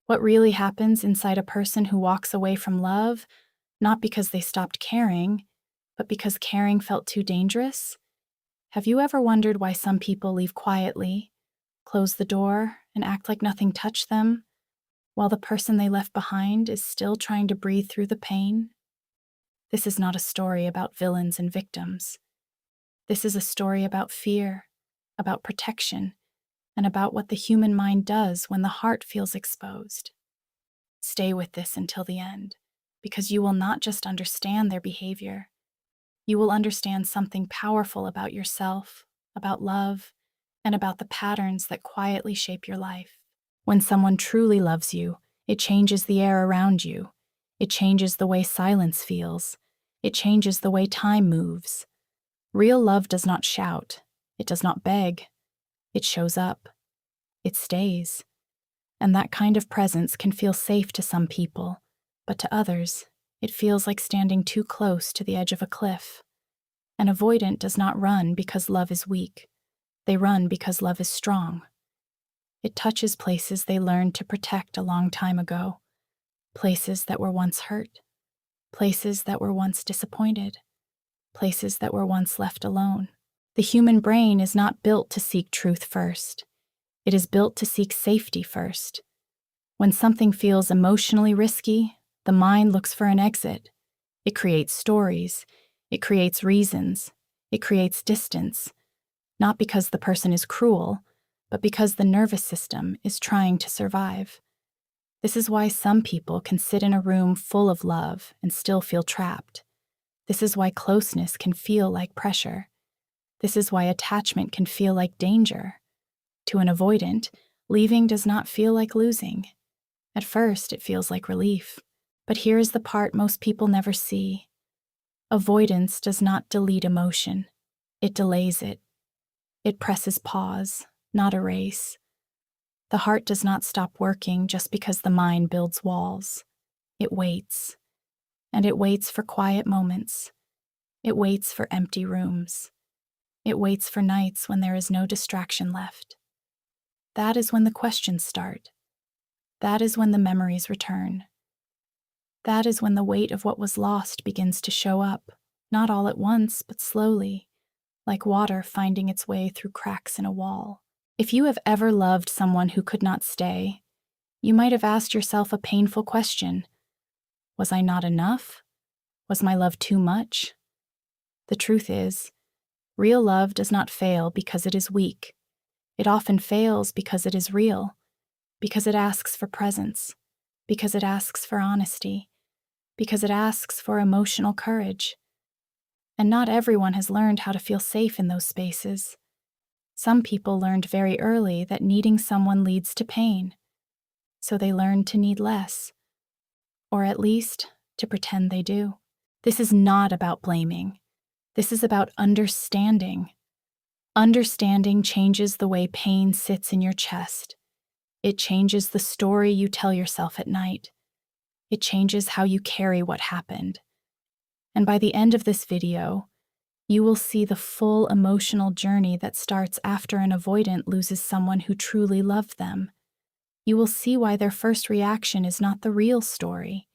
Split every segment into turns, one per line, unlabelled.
What really happens inside a person who walks away from love, not because they stopped caring, but because caring felt too dangerous? Have you ever wondered why some people leave quietly, close the door, and act like nothing touched them, while the person they left behind is still trying to breathe through the pain? This is not a story about villains and victims. This is a story about fear, about protection, and about what the human mind does when the heart feels exposed. Stay with this until the end, because you will not just understand their behavior. You will understand something powerful about yourself, about love, and about the patterns that quietly shape your life. When someone truly loves you, it changes the air around you. It changes the way silence feels. It changes the way time moves. Real love does not shout. It does not beg. It shows up. It stays. And that kind of presence can feel safe to some people, but to others, it feels like standing too close to the edge of a cliff. An avoidant does not run because love is weak. They run because love is strong. It touches places they learned to protect a long time ago, places that were once hurt, places that were once disappointed, places that were once left alone. The human brain is not built to seek truth first. It is built to seek safety first. When something feels emotionally risky, the mind looks for an exit. It creates stories. It creates reasons. It creates distance. Not because the person is cruel, but because the nervous system is trying to survive. This is why some people can sit in a room full of love and still feel trapped. This is why closeness can feel like pressure. This is why attachment can feel like danger. To an avoidant, leaving does not feel like losing. At first, it feels like relief. But here is the part most people never see. Avoidance does not delete emotion. It delays it. It presses pause, not erase. The heart does not stop working just because the mind builds walls. It waits. And it waits for quiet moments. It waits for empty rooms. It waits for nights when there is no distraction left. That is when the questions start. That is when the memories return. That is when the weight of what was lost begins to show up, not all at once, but slowly, like water finding its way through cracks in a wall. If you have ever loved someone who could not stay, you might have asked yourself a painful question. Was I not enough? Was my love too much? The truth is, real love does not fail because it is weak. It often fails because it is real, because it asks for presence, because it asks for honesty, because it asks for emotional courage. And not everyone has learned how to feel safe in those spaces. Some people learned very early that needing someone leads to pain, so they learned to need less, or at least to pretend they do. This is not about blaming. This is about understanding. Understanding changes the way pain sits in your chest. It changes the story you tell yourself at night. It changes how you carry what happened. And by the end of this video, you will see the full emotional journey that starts after an avoidant loses someone who truly loved them. You will see why their first reaction is not the real story.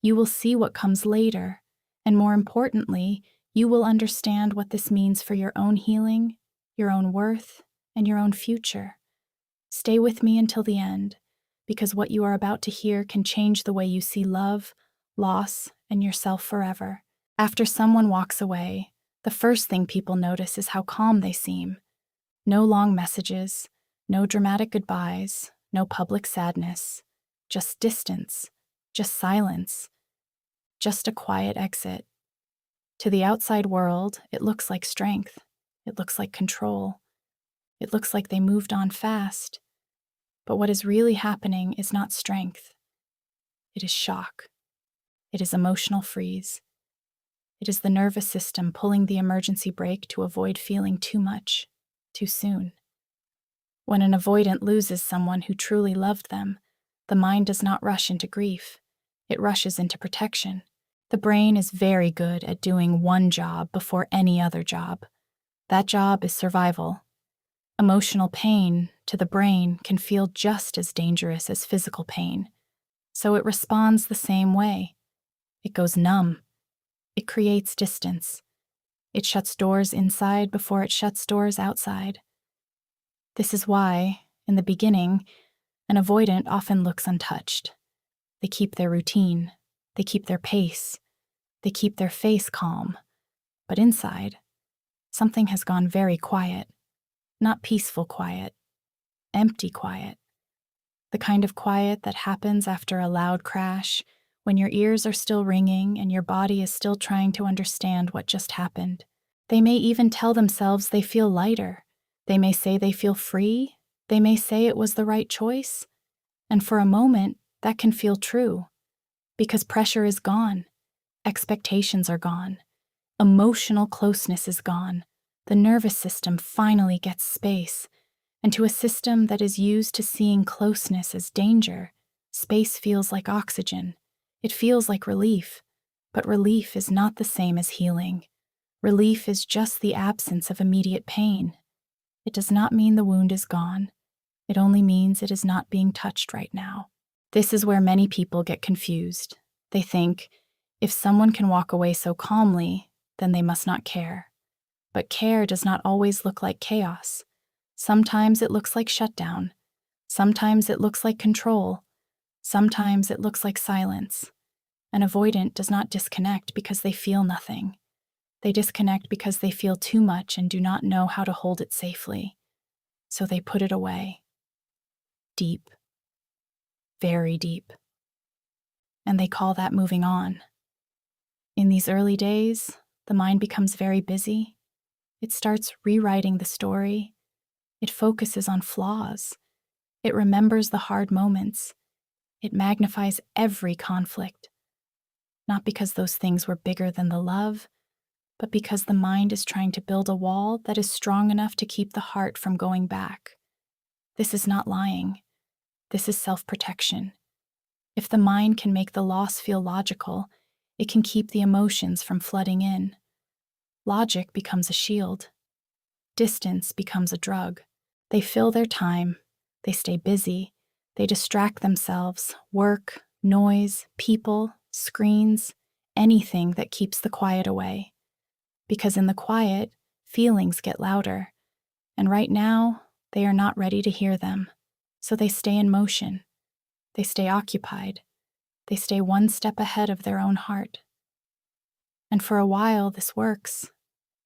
You will see what comes later. And more importantly, you will understand what this means for your own healing, your own worth, and your own future. Stay with me until the end, because what you are about to hear can change the way you see love, loss, and yourself forever. After someone walks away, the first thing people notice is how calm they seem. No long messages, no dramatic goodbyes, no public sadness, just distance, just silence, just a quiet exit. To the outside world, it looks like strength. It looks like control. It looks like they moved on fast. But what is really happening is not strength. It is shock. It is emotional freeze. It is the nervous system pulling the emergency brake to avoid feeling too much, too soon. When an avoidant loses someone who truly loved them, the mind does not rush into grief. It rushes into protection. The brain is very good at doing one job before any other job. That job is survival. Emotional pain, to the brain, can feel just as dangerous as physical pain. So it responds the same way. It goes numb. It creates distance. It shuts doors inside before it shuts doors outside. This is why, in the beginning, an avoidant often looks untouched. They keep their routine. They keep their pace. They keep their face calm. But inside, something has gone very quiet. Not peaceful quiet. Empty quiet. The kind of quiet that happens after a loud crash, when your ears are still ringing and your body is still trying to understand what just happened. They may even tell themselves they feel lighter. They may say they feel free. They may say it was the right choice. And for a moment, that can feel true. Because pressure is gone. Expectations are gone. Emotional closeness is gone. The nervous system finally gets space. And to a system that is used to seeing closeness as danger, space feels like oxygen. It feels like relief. But relief is not the same as healing. Relief is just the absence of immediate pain. It does not mean the wound is gone. It only means it is not being touched right now. This is where many people get confused. They think, if someone can walk away so calmly, then they must not care. But care does not always look like chaos. Sometimes it looks like shutdown. Sometimes it looks like control. Sometimes it looks like silence. An avoidant does not disconnect because they feel nothing. They disconnect because they feel too much and do not know how to hold it safely. So they put it away. Deep. Very deep. And they call that moving on. In these early days, the mind becomes very busy. It starts rewriting the story. It focuses on flaws. It remembers the hard moments. It magnifies every conflict. Not because those things were bigger than the love, but because the mind is trying to build a wall that is strong enough to keep the heart from going back. This is not lying. This is self-protection. If the mind can make the loss feel logical, it can keep the emotions from flooding in. Logic becomes a shield. Distance becomes a drug. They fill their time. They stay busy. They distract themselves. Work, noise, people, screens, anything that keeps the quiet away. Because in the quiet, feelings get louder. And right now, they are not ready to hear them. So they stay in motion. They stay occupied. They stay one step ahead of their own heart. And for a while, this works.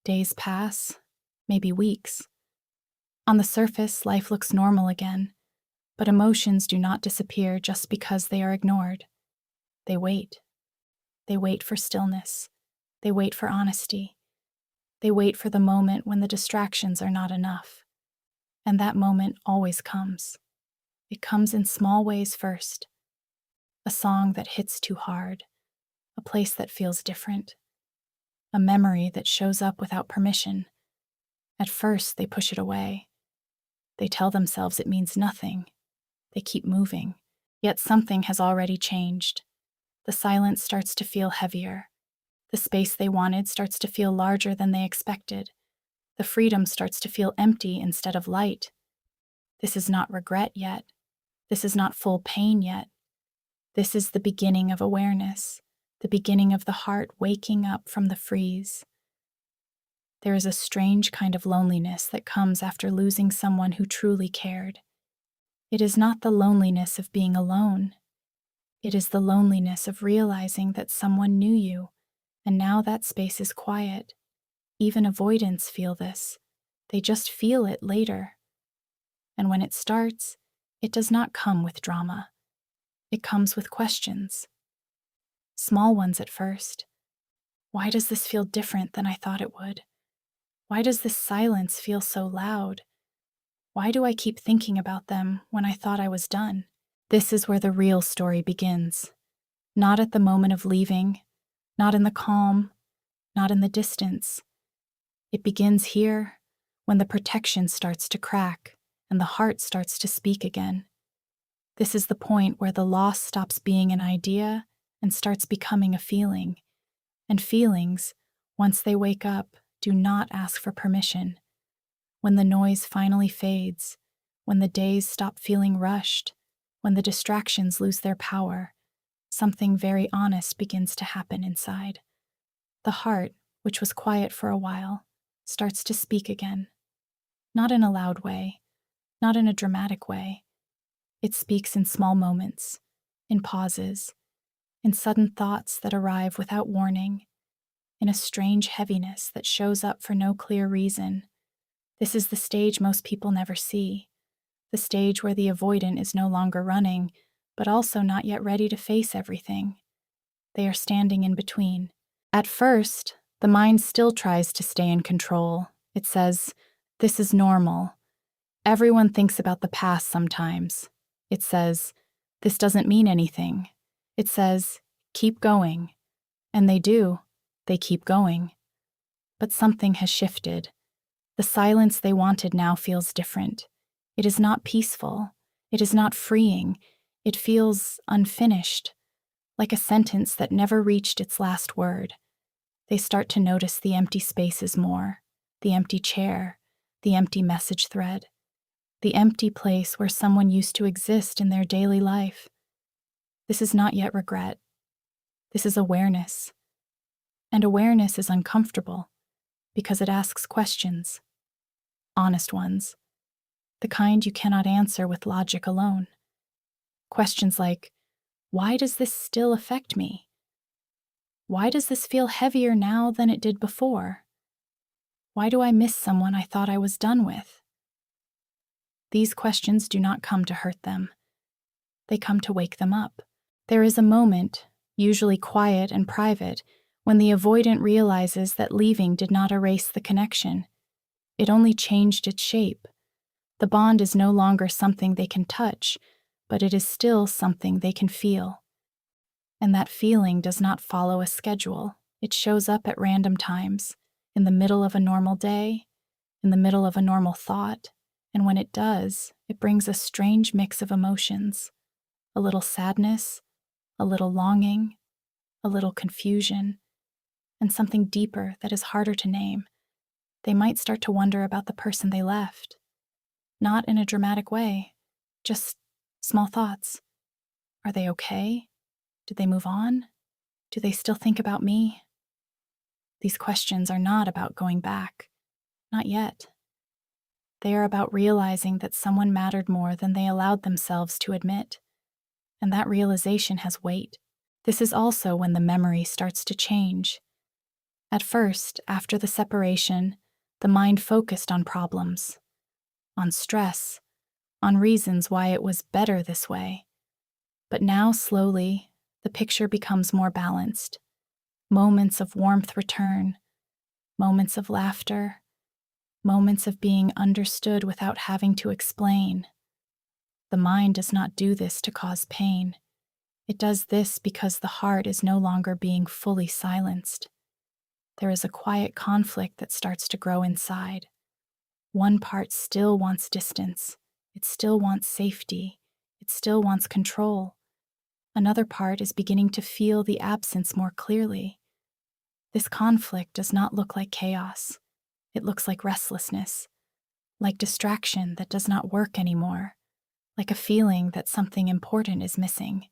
Days pass, maybe weeks. On the surface, life looks normal again, but emotions do not disappear just because they are ignored. They wait. They wait for stillness. They wait for honesty. They wait for the moment when the distractions are not enough. And that moment always comes. It comes in small ways first. A song that hits too hard. A place that feels different. A memory that shows up without permission. At first, they push it away. They tell themselves it means nothing. They keep moving. Yet something has already changed. The silence starts to feel heavier. The space they wanted starts to feel larger than they expected. The freedom starts to feel empty instead of light. This is not regret yet. This is not full pain yet. This is the beginning of awareness, the beginning of the heart waking up from the freeze. There is a strange kind of loneliness that comes after losing someone who truly cared. It is not the loneliness of being alone. It is the loneliness of realizing that someone knew you, and now that space is quiet. Even avoidants feel this. They just feel it later. And when it starts, it does not come with drama. It comes with questions. Small ones at first. Why does this feel different than I thought it would? Why does this silence feel so loud? Why do I keep thinking about them when I thought I was done? This is where the real story begins. Not at the moment of leaving, not in the calm, not in the distance. It begins here, when the protection starts to crack and the heart starts to speak again. This is the point where the loss stops being an idea and starts becoming a feeling. And feelings, once they wake up, do not ask for permission. When the noise finally fades, when the days stop feeling rushed, when the distractions lose their power, something very honest begins to happen inside. The heart, which was quiet for a while, starts to speak again. Not in a loud way, not in a dramatic way. It speaks in small moments, in pauses, in sudden thoughts that arrive without warning, in a strange heaviness that shows up for no clear reason. This is the stage most people never see, the stage where the avoidant is no longer running, but also not yet ready to face everything. They are standing in between. At first, the mind still tries to stay in control. It says, "This is normal. Everyone thinks about the past sometimes." It says, "This doesn't mean anything." It says, "Keep going." And they do. They keep going. But something has shifted. The silence they wanted now feels different. It is not peaceful. It is not freeing. It feels unfinished, like a sentence that never reached its last word. They start to notice the empty spaces more, the empty chair, the empty message thread, the empty place where someone used to exist in their daily life. This is not yet regret. This is awareness. And awareness is uncomfortable because it asks questions, honest ones, the kind you cannot answer with logic alone. Questions like, why does this still affect me? Why does this feel heavier now than it did before? Why do I miss someone I thought I was done with? These questions do not come to hurt them. They come to wake them up. There is a moment, usually quiet and private, when the avoidant realizes that leaving did not erase the connection. It only changed its shape. The bond is no longer something they can touch, but it is still something they can feel. And that feeling does not follow a schedule. It shows up at random times, in the middle of a normal day, in the middle of a normal thought, and when it does, it brings a strange mix of emotions. A little sadness, a little longing, a little confusion, and something deeper that is harder to name. They might start to wonder about the person they left. Not in a dramatic way, just small thoughts. Are they okay? Did they move on? Do they still think about me? These questions are not about going back. Not yet. They are about realizing that someone mattered more than they allowed themselves to admit. And that realization has weight. This is also when the memory starts to change. At first, after the separation, the mind focused on problems, on stress, on reasons why it was better this way. But now, slowly, the picture becomes more balanced. Moments of warmth return, moments of laughter, moments of being understood without having to explain. The mind does not do this to cause pain. It does this because the heart is no longer being fully silenced. There is a quiet conflict that starts to grow inside. One part still wants distance. It still wants safety. It still wants control. Another part is beginning to feel the absence more clearly. This conflict does not look like chaos. It looks like restlessness, like distraction that does not work anymore, like a feeling that something important is missing,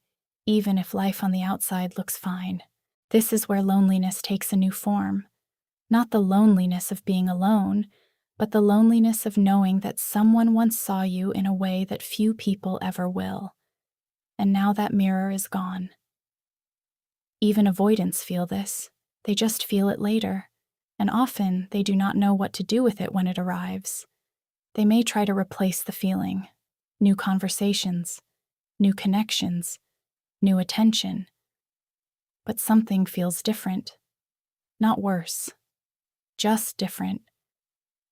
even if life on the outside looks fine. This is where loneliness takes a new form. Not the loneliness of being alone, but the loneliness of knowing that someone once saw you in a way that few people ever will. And now that mirror is gone. Even avoidants feel this. They just feel it later, and often they do not know what to do with it when it arrives. They may try to replace the feeling. New conversations, new connections, new attention. But something feels different. Not worse. Just different.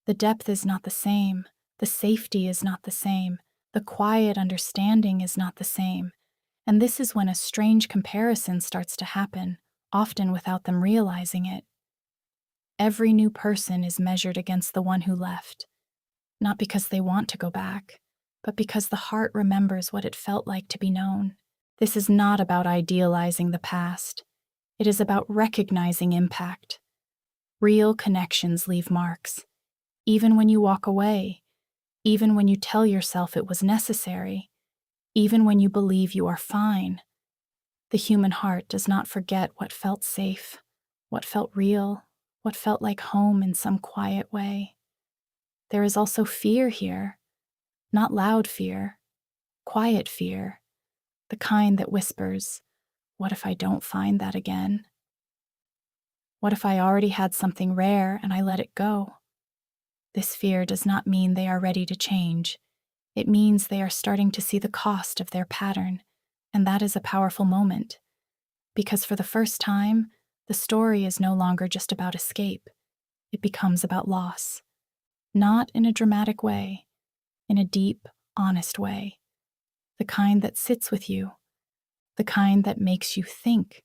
The depth is not the same. The safety is not the same. The quiet understanding is not the same. And this is when a strange comparison starts to happen, often without them realizing it. Every new person is measured against the one who left, not because they want to go back, but because the heart remembers what it felt like to be known. This is not about idealizing the past. It is about recognizing impact. Real connections leave marks. Even when you walk away, even when you tell yourself it was necessary, even when you believe you are fine. The human heart does not forget what felt safe, what felt real, what felt like home in some quiet way. There is also fear here, not loud fear, quiet fear, the kind that whispers, "What if I don't find that again? What if I already had something rare and I let it go?" This fear does not mean they are ready to change. It means they are starting to see the cost of their pattern, and that is a powerful moment. Because for the first time, the story is no longer just about escape. It becomes about loss. Not in a dramatic way, in a deep, honest way. The kind that sits with you, the kind that makes you think,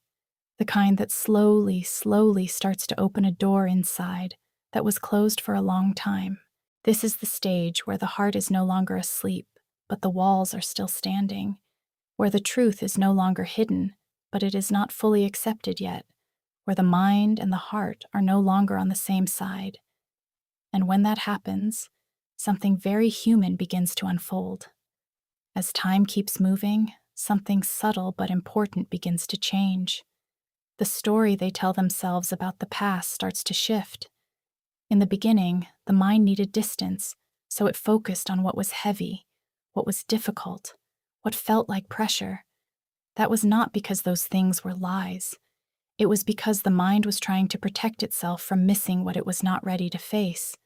the kind that slowly starts to open a door inside that was closed for a long time. This is the stage where the heart is no longer asleep, but the walls are still standing, where the truth is no longer hidden, but it is not fully accepted yet, where the mind and the heart are no longer on the same side. And when that happens, something very human begins to unfold. As time keeps moving, something subtle but important begins to change. The story they tell themselves about the past starts to shift. In the beginning, the mind needed distance, so it focused on what was heavy, what was difficult, what felt like pressure. That was not because those things were lies. It was because the mind was trying to protect itself from missing what it was not ready to face.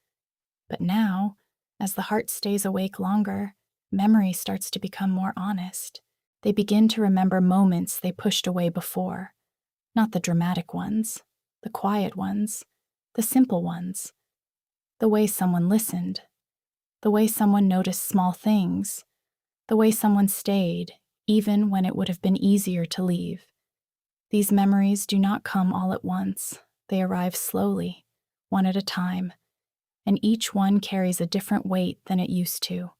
But now, as the heart stays awake longer, memory starts to become more honest. They begin to remember moments they pushed away before. Not the dramatic ones, the quiet ones, the simple ones. The way someone listened, the way someone noticed small things, the way someone stayed, even when it would have been easier to leave. These memories do not come all at once. They arrive slowly, one at a time, and each one carries a different weight than it used to.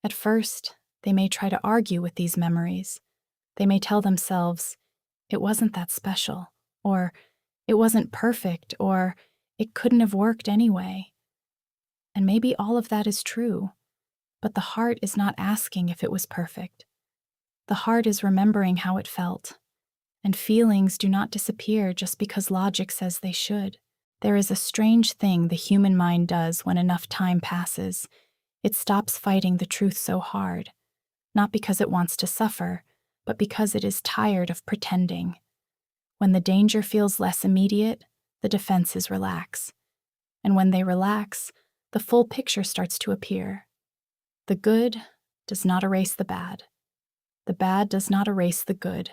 At first, they may try to argue with these memories. They may tell themselves, "It wasn't that special," or "It wasn't perfect," or "It couldn't have worked anyway." And maybe all of that is true, but the heart is not asking if it was perfect. The heart is remembering how it felt, and feelings do not disappear just because logic says they should. There is a strange thing the human mind does when enough time passes. It stops fighting the truth so hard, not because it wants to suffer, but because it is tired of pretending. When the danger feels less immediate, the defenses relax. And when they relax, the full picture starts to appear. The good does not erase the bad. The bad does not erase the good.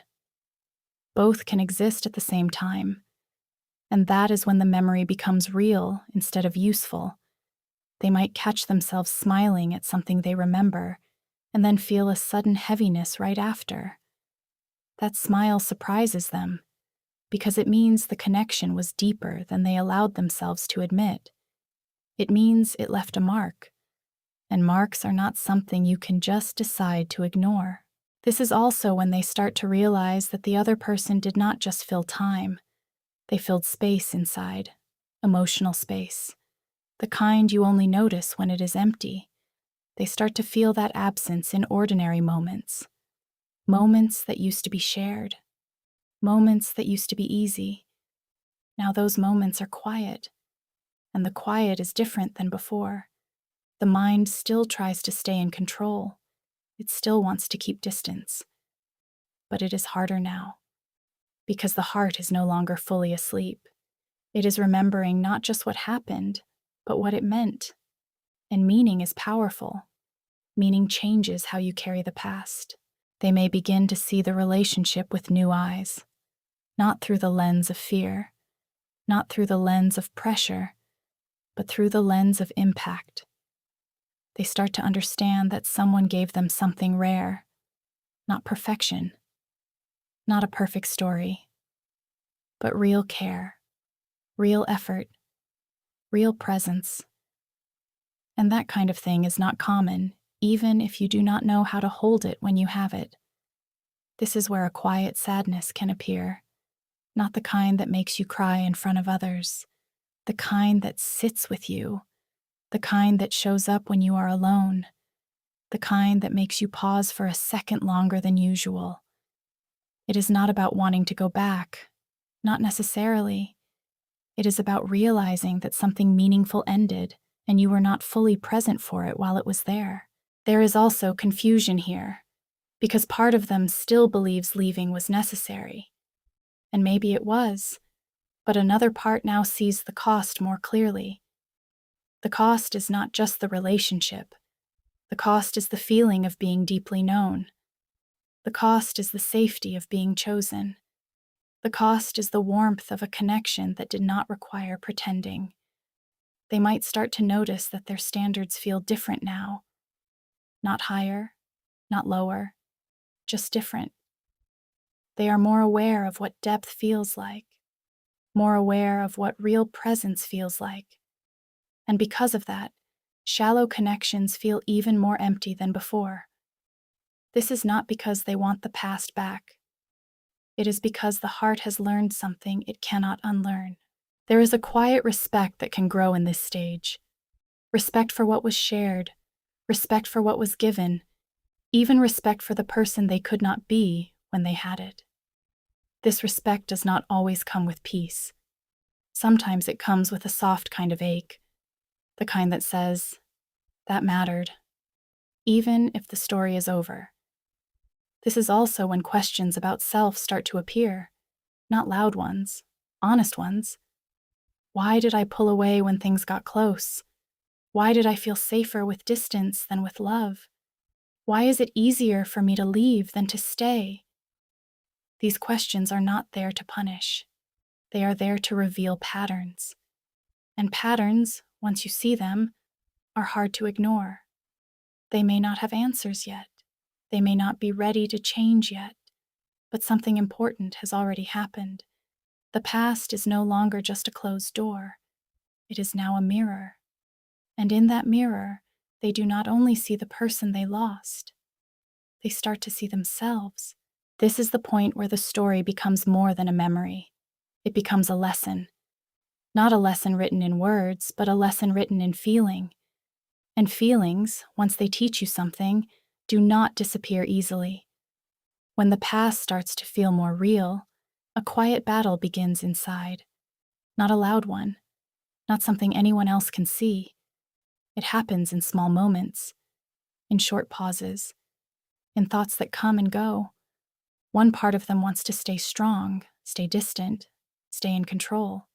Both can exist at the same time. And that is when the memory becomes real instead of useful. They might catch themselves smiling at something they remember, and then feel a sudden heaviness right after. That smile surprises them, because it means the connection was deeper than they allowed themselves to admit. It means it left a mark, and marks are not something you can just decide to ignore. This is also when they start to realize that the other person did not just fill time. They filled space inside, emotional space, the kind you only notice when it is empty. They start to feel that absence in ordinary moments, moments that used to be shared, moments that used to be easy. Now those moments are quiet, and the quiet is different than before. The mind still tries to stay in control. It still wants to keep distance. But it is harder now, because the heart is no longer fully asleep. It is remembering not just what happened, but what it meant. And meaning is powerful. Meaning changes how you carry the past. They may begin to see the relationship with new eyes, not through the lens of fear, not through the lens of pressure, but through the lens of impact. They start to understand that someone gave them something rare, not perfection, not a perfect story, but real care, real effort, real presence. And that kind of thing is not common, even if you do not know how to hold it when you have it. This is where a quiet sadness can appear, not the kind that makes you cry in front of others, the kind that sits with you, the kind that shows up when you are alone, the kind that makes you pause for a second longer than usual. It is not about wanting to go back, not necessarily. It is about realizing that something meaningful ended and you were not fully present for it while it was there. There is also confusion here, because part of them still believes leaving was necessary. And maybe it was, but another part now sees the cost more clearly. The cost is not just the relationship. The cost is the feeling of being deeply known. The cost is the safety of being chosen. The cost is the warmth of a connection that did not require pretending. They might start to notice that their standards feel different now. Not higher, not lower, just different. They are more aware of what depth feels like, more aware of what real presence feels like. And because of that, shallow connections feel even more empty than before. This is not because they want the past back. It is because the heart has learned something it cannot unlearn. There is a quiet respect that can grow in this stage. Respect for what was shared, respect for what was given, even respect for the person they could not be when they had it. This respect does not always come with peace. Sometimes it comes with a soft kind of ache, the kind that says, "That mattered," even if the story is over. This is also when questions about self start to appear, not loud ones, honest ones. Why did I pull away when things got close? Why did I feel safer with distance than with love? Why is it easier for me to leave than to stay? These questions are not there to punish. They are there to reveal patterns. And patterns, once you see them, are hard to ignore. They may not have answers yet. They may not be ready to change yet. But something important has already happened. The past is no longer just a closed door. It is now a mirror. And in that mirror, they do not only see the person they lost, they start to see themselves. This is the point where the story becomes more than a memory. It becomes a lesson. Not a lesson written in words, but a lesson written in feeling. And feelings, once they teach you something, do not disappear easily. When the past starts to feel more real, a quiet battle begins inside. Not a loud one, not something anyone else can see. It happens in small moments, in short pauses, in thoughts that come and go. One part of them wants to stay strong, stay distant, stay in control.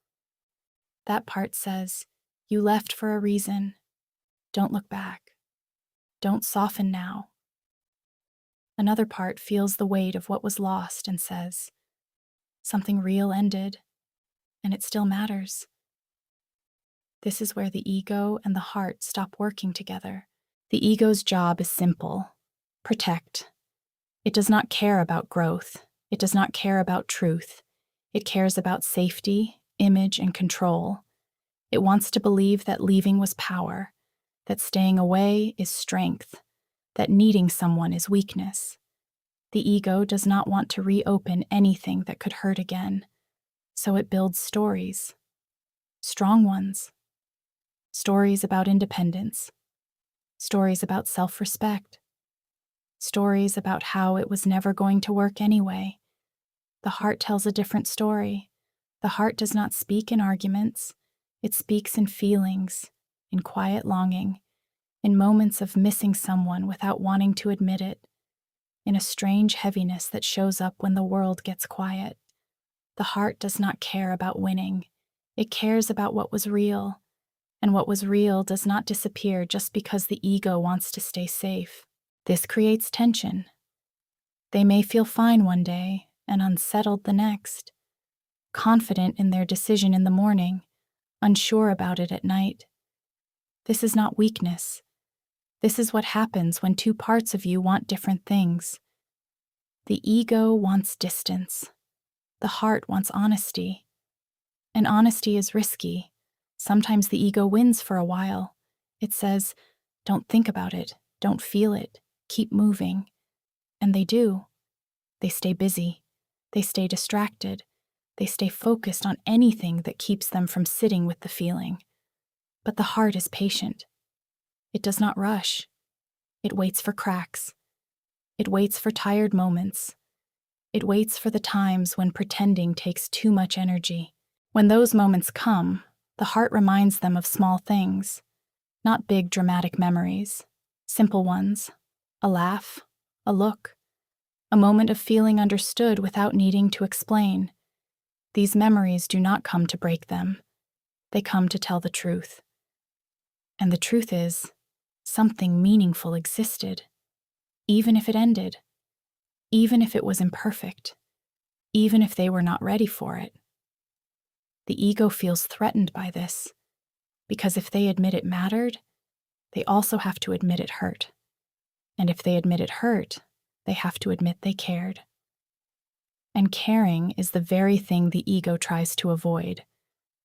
That part says, "You left for a reason. Don't look back. Don't soften now." Another part feels the weight of what was lost and says, "Something real ended, and it still matters." This is where the ego and the heart stop working together. The ego's job is simple: protect. It does not care about growth. It does not care about truth. It cares about safety, image, and control. It wants to believe that leaving was power, that staying away is strength, that needing someone is weakness. The ego does not want to reopen anything that could hurt again, so it builds stories. Strong ones. Stories about independence. Stories about self-respect. Stories about how it was never going to work anyway. The heart tells a different story. The heart does not speak in arguments. It speaks in feelings, in quiet longing, in moments of missing someone without wanting to admit it, in a strange heaviness that shows up when the world gets quiet. The heart does not care about winning. It cares about what was real, and what was real does not disappear just because the ego wants to stay safe. This creates tension. They may feel fine one day and unsettled the next, confident in their decision in the morning, unsure about it at night. This is not weakness. This is what happens when two parts of you want different things. The ego wants distance. The heart wants honesty. And honesty is risky. Sometimes the ego wins for a while. It says, "Don't think about it. Don't feel it. Keep moving." And they do. They stay busy. They stay distracted. They stay focused on anything that keeps them from sitting with the feeling. But the heart is patient. It does not rush. It waits for cracks. It waits for tired moments. It waits for the times when pretending takes too much energy. When those moments come, the heart reminds them of small things, not big dramatic memories, simple ones, a laugh, a look, a moment of feeling understood without needing to explain. These memories do not come to break them. They come to tell the truth. And the truth is, something meaningful existed, even if it ended, even if it was imperfect, even if they were not ready for it. The ego feels threatened by this, because if they admit it mattered, they also have to admit it hurt. And if they admit it hurt, they have to admit they cared. And caring is the very thing the ego tries to avoid.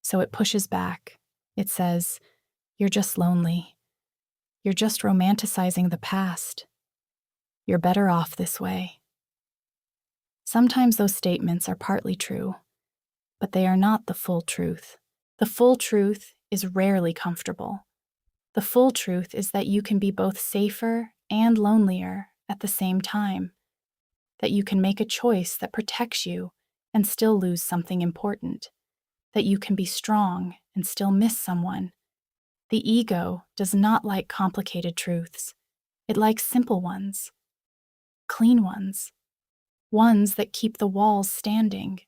So it pushes back. It says, "You're just lonely. You're just romanticizing the past. You're better off this way." Sometimes those statements are partly true, but they are not the full truth. The full truth is rarely comfortable. The full truth is that you can be both safer and lonelier at the same time, that you can make a choice that protects you and still lose something important, that you can be strong and still miss someone. The ego does not like complicated truths. It likes simple ones, clean ones that keep the walls standing.